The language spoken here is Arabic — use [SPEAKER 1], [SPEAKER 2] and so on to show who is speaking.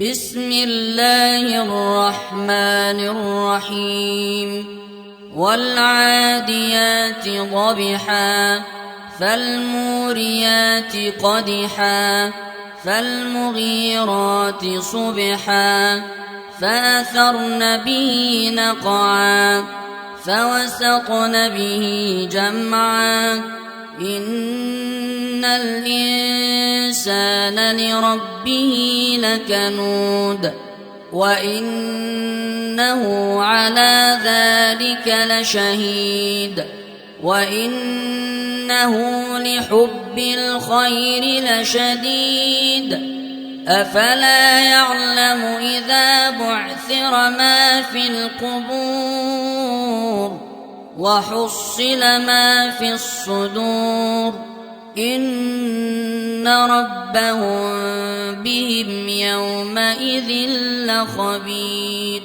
[SPEAKER 1] بسم الله الرحمن الرحيم والعاديات ضبحا فالموريات قدحا فالمغيرات صبحا فأثرن به نقعا فوسطن به جمعا إن الإنسان لربه لكنود وإنه على ذلك لشهيد وإنه لحب الخير لشديد أفلا يعلم إذا بعثر ما في القبور وحصل ما في الصدور إن ربهم بهم يومئذ لخبير